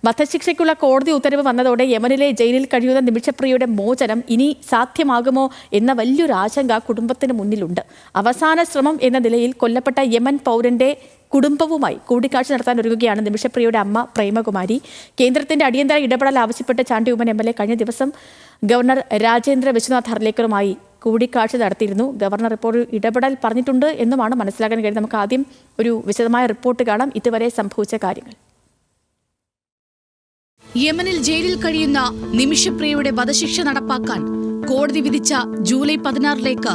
വധശിക്ഷയ്ക്കുള്ള കോടതി ഉത്തരവ് വന്നതോടെ യമനിലെ ജയിലിൽ കഴിയുന്ന നിമിഷപ്രിയയുടെ മോചനം ഇനി സാധ്യമാകുമോ എന്ന വലിയൊരു ആശങ്ക കുടുംബത്തിന് മുന്നിലുണ്ട്. അവസാന ശ്രമം എന്ന നിലയിൽ കൊല്ലപ്പെട്ട യമൻ പൗരന്റെ കുടുംബവുമായി കൂടിക്കാഴ്ച നടത്താൻ ഒരുങ്ങുകയാണ് നിമിഷപ്രിയയുടെ അമ്മ പ്രേമകുമാരി. കേന്ദ്രത്തിന്റെ അടിയന്തര ഇടപെടൽ ആവശ്യപ്പെട്ട് ചാണ്ടി ഉമ്മൻ MLA കഴിഞ്ഞ ദിവസം ഗവർണർ രാജേന്ദ്ര വിശ്വനാഥ് ഹർലേക്കറുമായി കൂടിക്കാഴ്ച നടത്തിയിരുന്നു. ഗവർണർ ഇപ്പോൾ ഒരു ഇടപെടൽ പറഞ്ഞിട്ടുണ്ട് എന്നുമാണ് മനസ്സിലാക്കാൻ കഴിയുന്നത്. നമുക്ക് ആദ്യം ഒരു വിശദമായ റിപ്പോർട്ട് കാണാം ഇതുവരെ സംഭവിച്ച കാര്യങ്ങൾ. യമനിൽ ജയിലിൽ കഴിയുന്ന നിമിഷപ്രിയയുടെ വധശിക്ഷ നടപ്പാക്കാൻ കോടതി വിധിച്ച ജൂലൈ 16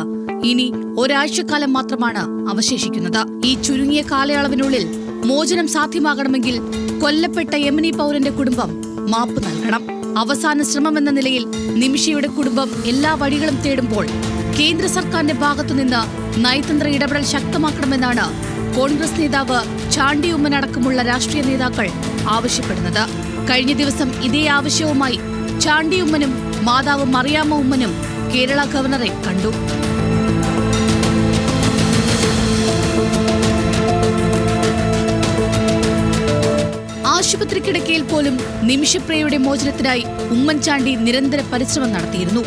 ഇനി ഒരാഴ്ചക്കാലം മാത്രമാണ് അവശേഷിക്കുന്നത്. ഈ ചുരുങ്ങിയ കാലയളവിനുള്ളിൽ മോചനം സാധ്യമാകണമെങ്കിൽ കൊല്ലപ്പെട്ട യമനി പൗരന്റെ കുടുംബം മാപ്പ് നൽകണം. അവസാന ശ്രമമെന്ന നിലയിൽ നിമിഷയുടെ കുടുംബം എല്ലാ വഴികളും തേടുമ്പോൾ കേന്ദ്ര സർക്കാരിന്റെ ഭാഗത്തുനിന്ന് നയതന്ത്ര ഇടപെടൽ ശക്തമാക്കണമെന്നാണ് കോൺഗ്രസ് നേതാവ് ചാണ്ടി ഉമ്മൻ അടക്കമുള്ള രാഷ്ട്രീയ നേതാക്കൾ ആവശ്യപ്പെടുന്നത്. കഴിഞ്ഞ ദിവസം ഇതേ ആവശ്യവുമായി ചാണ്ടി ഉമ്മനും മാതാവ് മറിയാമ്മ ഉമ്മനും കേരള ഗവർണറെ കണ്ടു. ആശുപത്രി കിടക്കയിൽ പോലും നിമിഷപ്രിയയുടെ മോചനത്തിനായി ഉമ്മൻചാണ്ടി നിരന്തര പരിശ്രമം നടത്തിയിരുന്നു.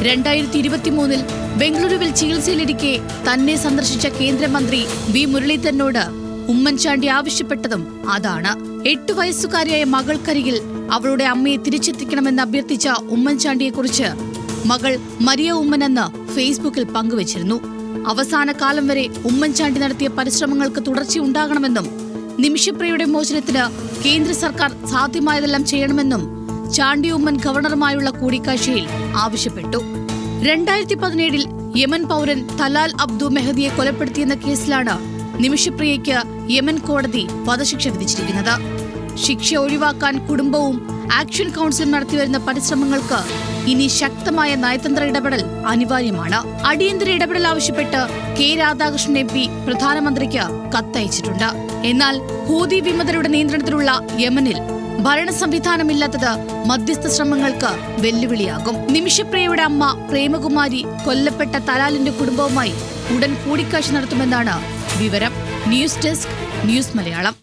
2023 ബംഗളൂരുവിൽ ചികിത്സയിലിരിക്കെ തന്നെ സന്ദർശിച്ച കേന്ദ്രമന്ത്രി വി മുരളീധരനോട് ഉമ്മൻചാണ്ടി ആവശ്യപ്പെട്ടതും അതാണ്. 8 വയസ്സുകാരിയായ മകൾക്കരികിൽ അവളുടെ അമ്മയെ തിരിച്ചെത്തിക്കണമെന്ന് അഭ്യർത്ഥിച്ച ഉമ്മൻചാണ്ടിയെക്കുറിച്ച് മകൾ മരിയ ഉമ്മനെന്ന് ഫേസ്ബുക്കിൽ പങ്കുവച്ചിരുന്നു. അവസാന കാലം വരെ ഉമ്മൻചാണ്ടി നടത്തിയ പരിശ്രമങ്ങൾക്ക് തുടർച്ചയുണ്ടാകണമെന്നും നിമിഷപ്രിയയുടെ മോചനത്തിന് കേന്ദ്ര സർക്കാർ സാധ്യമായതെല്ലാം ചെയ്യണമെന്നും ചാണ്ടി ഉമ്മൻ ഗവർണറുമായുള്ള കൂടിക്കാഴ്ചയിൽ ആവശ്യപ്പെട്ടു. 2017 യമൻ പൗരൻ തലാൽ അബ്ദു മെഹദിയെ കൊലപ്പെടുത്തിയെന്ന കേസിലാണ് നിമിഷപ്രിയയ്ക്ക് യമൻ കോടതി വധശിക്ഷ വിധിച്ചിരിക്കുന്നത്. ശിക്ഷ ഒഴിവാക്കാൻ കുടുംബവും ആക്ഷൻ കൗൺസിലും നടത്തിവരുന്ന പരിശ്രമങ്ങൾക്ക് ഇനി ശക്തമായ നയതന്ത്ര ഇടപെടൽ അനിവാര്യമാണ്. അടിയന്തര ഇടപെടൽ ആവശ്യപ്പെട്ട് കെ രാധാകൃഷ്ണൻ MP പ്രധാനമന്ത്രിക്ക് കത്തയച്ചിട്ടുണ്ട്. എന്നാൽ ഹൂതി വിമതരുടെ നിയന്ത്രണത്തിലുള്ള യമനിൽ ഭരണ സംവിധാനമില്ലാത്തത് മധ്യസ്ഥ ശ്രമങ്ങൾക്ക് വെല്ലുവിളിയാകും. നിമിഷപ്രിയയുടെ അമ്മ പ്രേമകുമാരി കൊല്ലപ്പെട്ട തലാലിന്റെ കുടുംബവുമായി ഉടൻ കൂടിക്കാഴ്ച നടത്തുമെന്നാണ് വിവരം. News desk, news Malayalam.